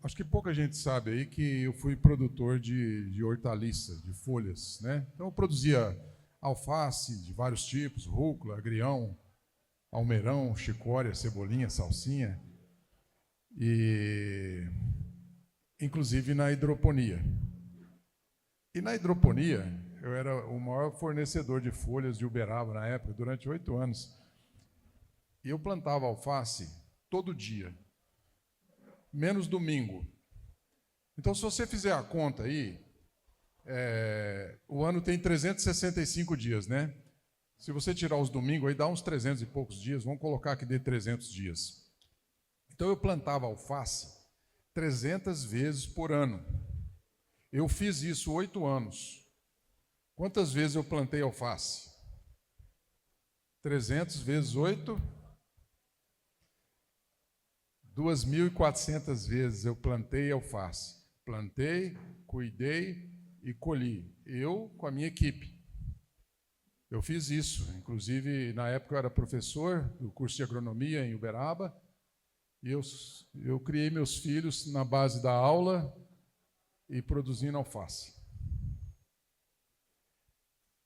Acho que pouca gente sabe aí que eu fui produtor de hortaliças, de folhas, né? Então eu produzia alface de vários tipos, rúcula, agrião, almeirão, chicória, cebolinha, salsinha, e inclusive na hidroponia. E na hidroponia, eu era o maior fornecedor de folhas de Uberaba na época, durante 8 anos. E eu plantava alface todo dia, menos domingo. Então, se você fizer a conta aí, o ano tem 365 dias, né? Se você tirar os domingos, aí dá uns 300 e poucos dias, vamos colocar que dê 300 dias. Então, eu plantava alface 300 vezes por ano. Eu fiz isso 8 anos. Quantas vezes eu plantei alface? 300 vezes 8? 2.400 vezes eu plantei alface. Plantei, cuidei e colhi. Eu com a minha equipe. Eu fiz isso. Inclusive, na época eu era professor do curso de agronomia em Uberaba. E eu criei meus filhos na base da aula e produzindo alface.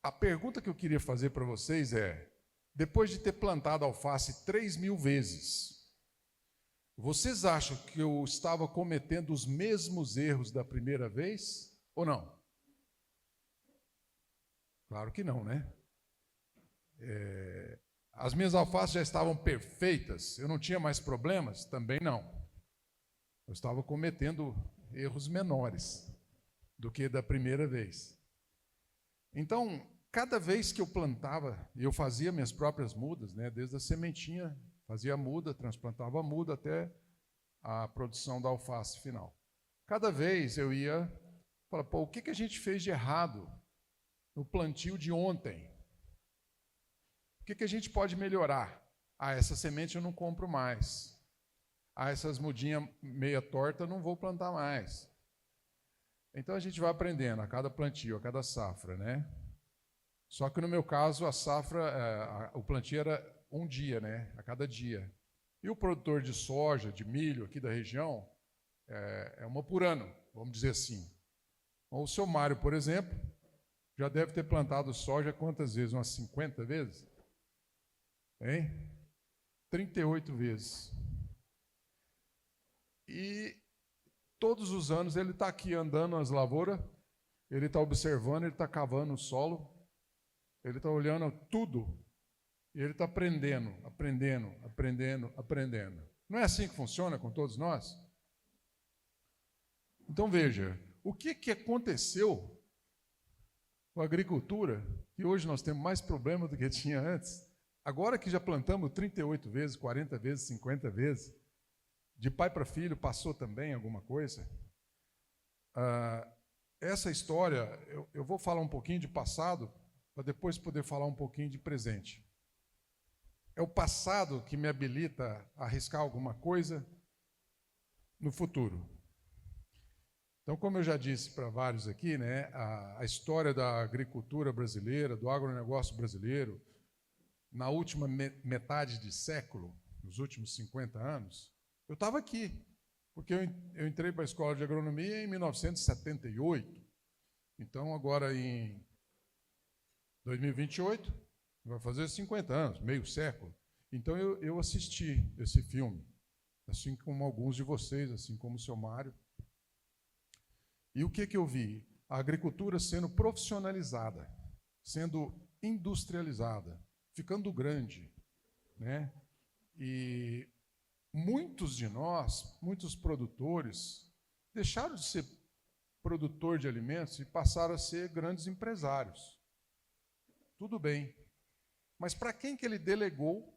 A pergunta que eu queria fazer para vocês é, depois de ter plantado alface 3.000 vezes, vocês acham que eu estava cometendo os mesmos erros da primeira vez ou não? Claro que não, né? As minhas alfaces já estavam perfeitas, eu não tinha mais problemas? Também não. Eu estava cometendo erros menores do que da primeira vez. Então, cada vez que eu plantava, eu fazia minhas próprias mudas, né? Desde a sementinha, fazia a muda, transplantava a muda até a produção da alface final. Cada vez eu ia falar, pô, o que a gente fez de errado no plantio de ontem? O que a gente pode melhorar? Ah, essa semente eu não compro mais. Ah, essas mudinhas meia torta eu não vou plantar mais. Então a gente vai aprendendo a cada plantio, a cada safra, né? Só que no meu caso a safra, o plantio era um dia, né? A cada dia. E o produtor de soja, de milho aqui da região, é uma por ano, vamos dizer assim. O seu Mário, por exemplo, já deve ter plantado soja quantas vezes? Umas 50 vezes? Hein? 38 vezes. E todos os anos ele está aqui andando nas lavouras, ele está observando, ele está cavando o solo, ele está olhando tudo, e ele está aprendendo, aprendendo, aprendendo, aprendendo. Não é assim que funciona com todos nós? Então veja, o que aconteceu com a agricultura, que hoje nós temos mais problemas do que tinha antes, agora que já plantamos 38 vezes, 40 vezes, 50 vezes, de pai para filho passou também alguma coisa? Essa história, eu vou falar um pouquinho de passado, para depois poder falar um pouquinho de presente. É o passado que me habilita a arriscar alguma coisa no futuro. Então, como eu já disse para vários aqui, né, a história da agricultura brasileira, do agronegócio brasileiro, na última metade de século, nos últimos 50 anos, eu estava aqui, porque eu entrei para a escola de agronomia em 1978. Então, agora em 2028, vai fazer 50 anos, meio século. Então, eu assisti esse filme, assim como alguns de vocês, assim como o seu Mário. E o que eu vi? A agricultura sendo profissionalizada, sendo industrializada, ficando grande, né? E muitos de nós, muitos produtores, deixaram de ser produtor de alimentos e passaram a ser grandes empresários. Tudo bem. Mas para quem que ele delegou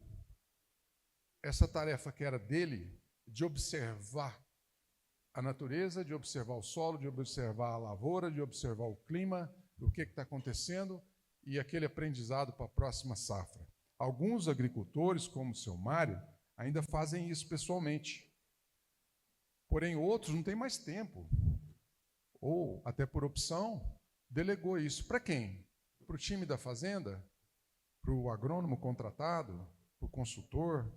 essa tarefa que era dele, de observar a natureza, de observar o solo, de observar a lavoura, de observar o clima, o que está acontecendo e aquele aprendizado para a próxima safra? Alguns agricultores, como o seu Mário, ainda fazem isso pessoalmente. Porém, outros não têm mais tempo. Ou, até por opção, delegou isso. Para quem? Para o time da fazenda? Para o agrônomo contratado? Para o consultor?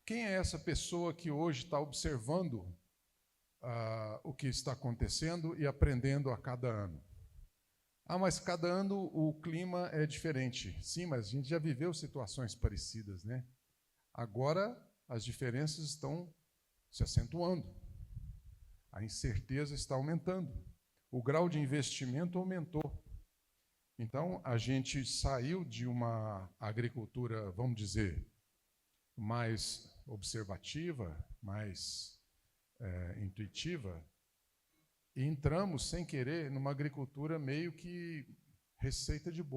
Quem é essa pessoa que hoje está observando o que está acontecendo e aprendendo a cada ano. Mas cada ano o clima é diferente. Sim, mas a gente já viveu situações parecidas, né? Agora as diferenças estão se acentuando. A incerteza está aumentando. O grau de investimento aumentou. Então, a gente saiu de uma agricultura, vamos dizer, mais observativa, mais intuitiva, e entramos, sem querer, numa agricultura meio que receita de bolo.